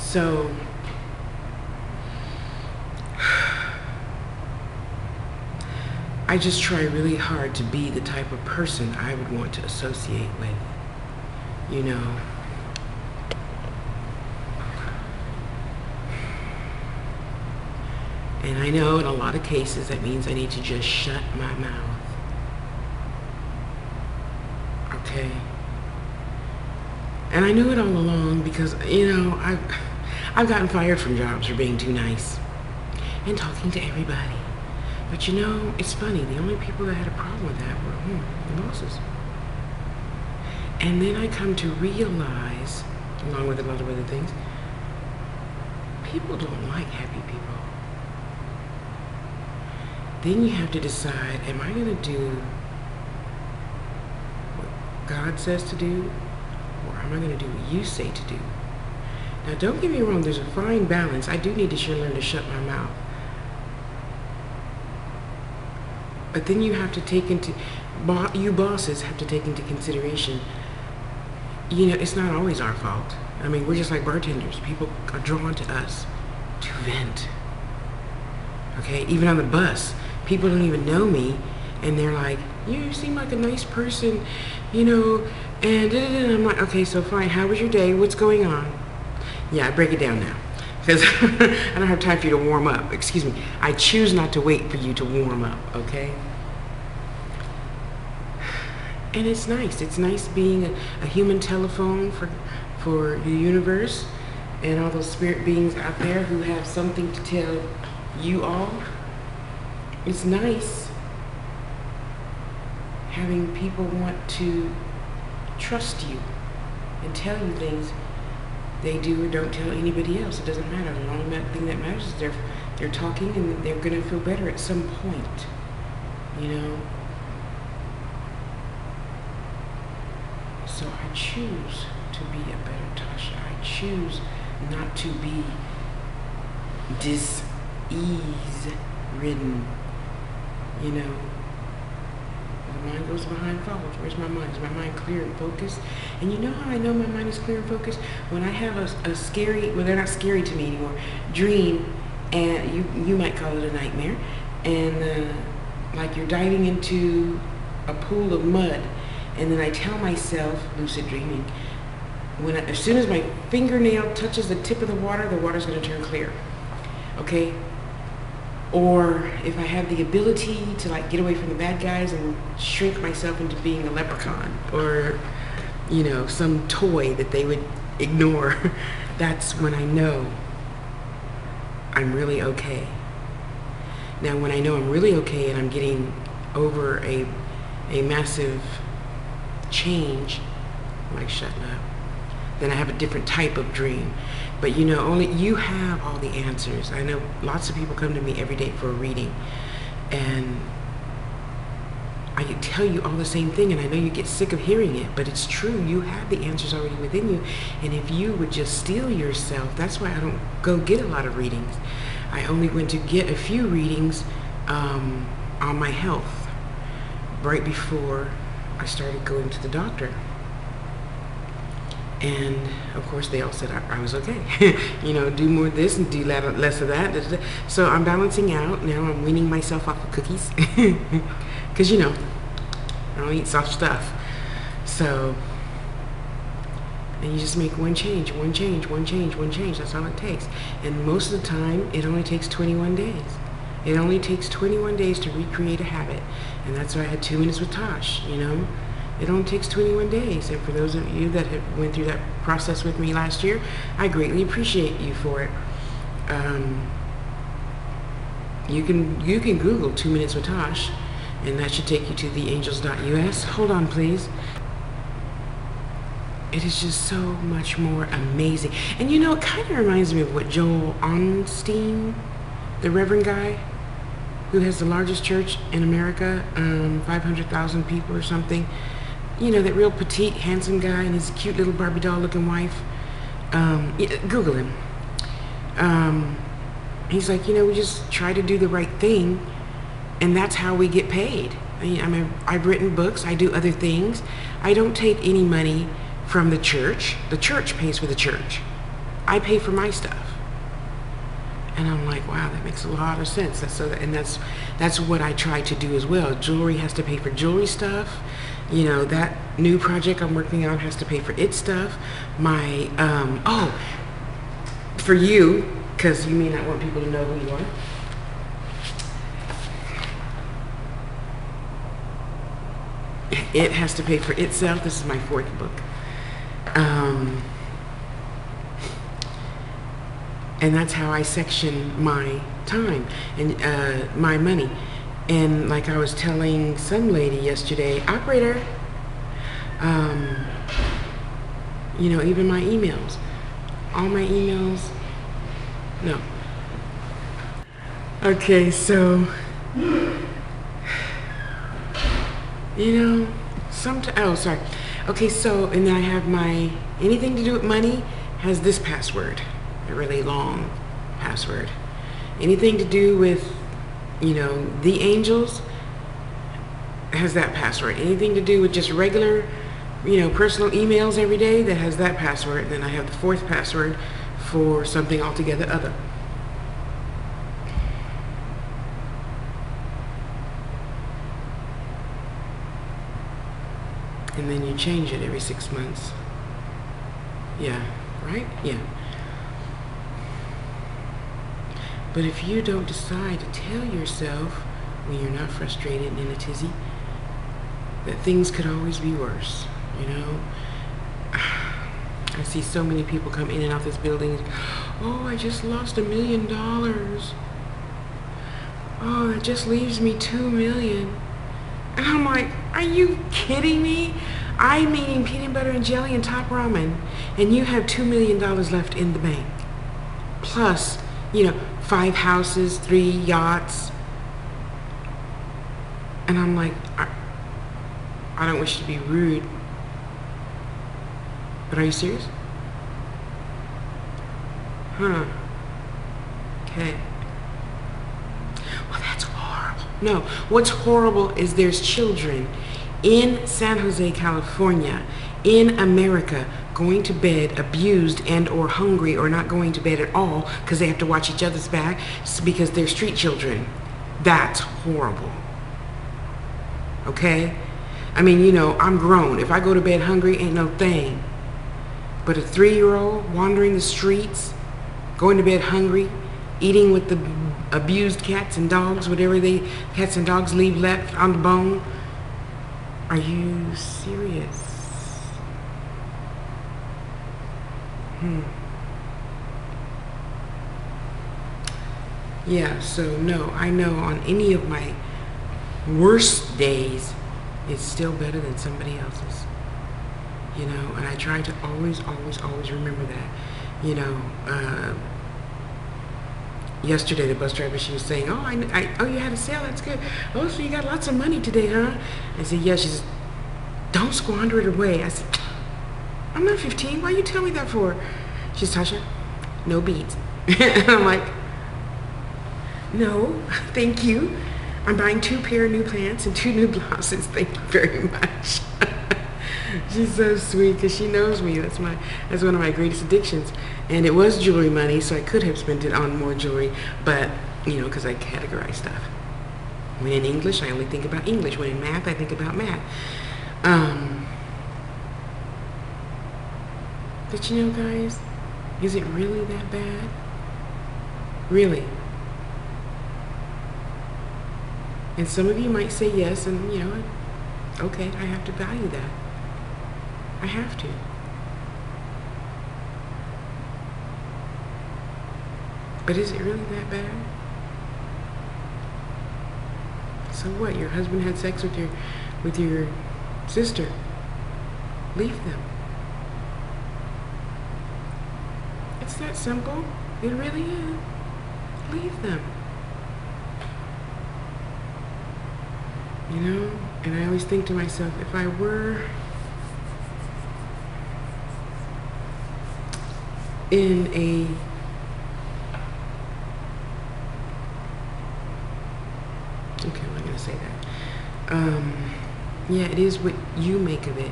So I just try really hard to be the type of person I would want to associate with, you know. And I know in a lot of cases that means I need to just shut my mouth. Okay? And I knew it all along because, you know, I've gotten fired from jobs for being too nice and talking to everybody. But you know, it's funny, the only people that had a problem with that were the bosses. And then I come to realize, along with a lot of other things, people don't like happy people. Then you have to decide, am I going to do what God says to do, or am I going to do what you say to do? Now, don't get me wrong, there's a fine balance. I do need to learn to shut my mouth. But then you have to take into, you bosses have to take into consideration, you know, it's not always our fault. I mean, we're just like bartenders. People are drawn to us to vent. Okay, even on the bus, people don't even know me, and they're like, you seem like a nice person, you know, and I'm like, okay, so fine, how was your day? What's going on? Yeah, I break it down now, because I don't have time for you to warm up. Excuse me, I choose not to wait for you to warm up, okay? And it's nice being a human telephone for the universe and all those spirit beings out there who have something to tell you all. It's nice having people want to trust you and tell you things they do or don't tell anybody else. It doesn't matter. The only thing that matters is they're talking and they're going to feel better at some point, you know. So I choose to be a better Tasha. I choose not to be disease-ridden, you know. The mind goes behind falls. Where's my mind? Is my mind clear and focused? And you know how I know my mind is clear and focused? When I have a scary, well, they're not scary to me anymore, dream, and you might call it a nightmare, and like you're diving into a pool of mud, and then I tell myself, lucid dreaming, as soon as my fingernail touches the tip of the water's going to turn clear. Okay? Or if I have the ability to like get away from the bad guys and shrink myself into being a leprechaun, or, you know, some toy that they would ignore, that's when I know I'm really okay. Now, when I know I'm really okay and I'm getting over a massive change, I'm like, shut up. Then I have a different type of dream. But you know, only you have all the answers. I know lots of people come to me every day for a reading, and I can tell you all the same thing, and I know you get sick of hearing it, but it's true. You have the answers already within you, and if you would just steel yourself, that's why I don't go get a lot of readings. I only went to get a few readings on my health right before I started going to the doctor. And of course they all said I was okay. You know, do more of this and do less of that. So I'm balancing out. Now I'm weaning myself off of cookies. Because, you know, I don't eat soft stuff. So, and you just make one change, one change, one change, one change. That's all it takes. And most of the time, it only takes 21 days. It only takes 21 days to recreate a habit. And that's why I had 2 minutes with Tosh, you know. It only takes 21 days. And for those of you that have went through that process with me last year, I greatly appreciate you for it. You can Google 2 minutes with Tosh, and that should take you to theangels.us. Hold on, please. It is just so much more amazing. And you know, it kind of reminds me of what Joel Osteen, the Reverend guy, who has the largest church in America, 500,000 people or something. You know, that real petite, handsome guy and his cute little Barbie doll looking wife. Google him. He's like, you know, we just try to do the right thing, and that's how we get paid. I've written books, I do other things. I don't take any money from the church. The church pays for the church. I pay for my stuff. And I'm like, wow, that makes a lot of sense. That's what I try to do as well. Jewelry has to pay for jewelry stuff. You know, that new project I'm working on has to pay for its stuff. My, for you, because you may not want people to know who you are. It has to pay for itself. This is my 4th book. And that's how I section my time and my money. And like I was telling some lady yesterday, operator, you know, even my emails, all my emails, no. Okay, so, you know, oh, sorry. Okay, so, and then I have my, anything to do with money has this password, a really long password. Anything to do with, you know, the angels has that password. Anything to do with just regular, you know, personal emails every day, that has that password. And then I have the 4th password for something altogether other. And then you change it every 6 months. Yeah, right? Yeah. But if you don't decide to tell yourself when you're not frustrated and in a tizzy that things could always be worse, you know? I see so many people come in and out this building. Oh, I just lost $1 million. Oh, that just leaves me $2 million. And I'm like, are you kidding me? I'm eating peanut butter and jelly and top ramen, and you have $2 million left in the bank. Plus, you know, 5 houses, 3 yachts. And I'm like, I don't wish to be rude, but are you serious? Huh. Okay. Well, that's horrible. No, what's horrible is there's children in San Jose, California, in America, going to bed abused and or hungry or not going to bed at all because they have to watch each other's back because they're street children. That's horrible. Okay? I mean, you know, I'm grown. If I go to bed hungry, ain't no thing. But a 3-year-old wandering the streets, going to bed hungry, eating with the abused cats and dogs, whatever cats and dogs leave left on the bone. Are you serious? Yeah, so no, I know on any of my worst days, it's still better than somebody else's. You know, and I try to always remember that. You know, yesterday the bus driver, she was saying, oh, oh, you had a sale, that's good. Oh, so you got lots of money today, huh? I said, yeah. She says, don't squander it away. I said, I'm not 15. Why you tell me that for? She says, Tasha, no beads. And I'm like, no, thank you. I'm buying 2 pair of new pants and 2 new blouses. Thank you very much. She's so sweet because she knows me. That's one of my greatest addictions. And it was jewelry money, so I could have spent it on more jewelry, but, you know, because I categorize stuff. When in English, I only think about English. When in math, I think about math. But you know, guys, is it really that bad? Really? And some of you might say yes, and you know, okay, I have to value that. I have to. But is it really that bad? So what? Your husband had sex with your sister. Leave them. It's that simple. It really is. Leave them. You know? And I always think to myself, if I were in a okay, I'm not gonna say that. Yeah, it is what you make of it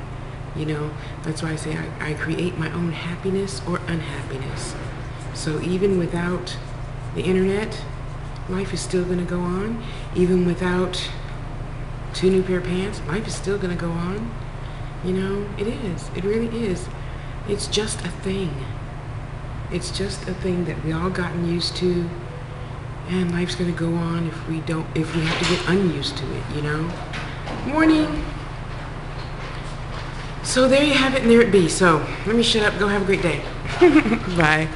You know, that's why I say I create my own happiness or unhappiness. So even without the internet, life is still going to go on. Even without 2 new pair of pants, life is still going to go on. You know, it is. It really is. It's just a thing. It's just a thing that we all gotten used to, and life's going to go on if we have to get unused to it, you know? Morning. So there you have it, and there it be. So let me shut up. Go have a great day. Bye.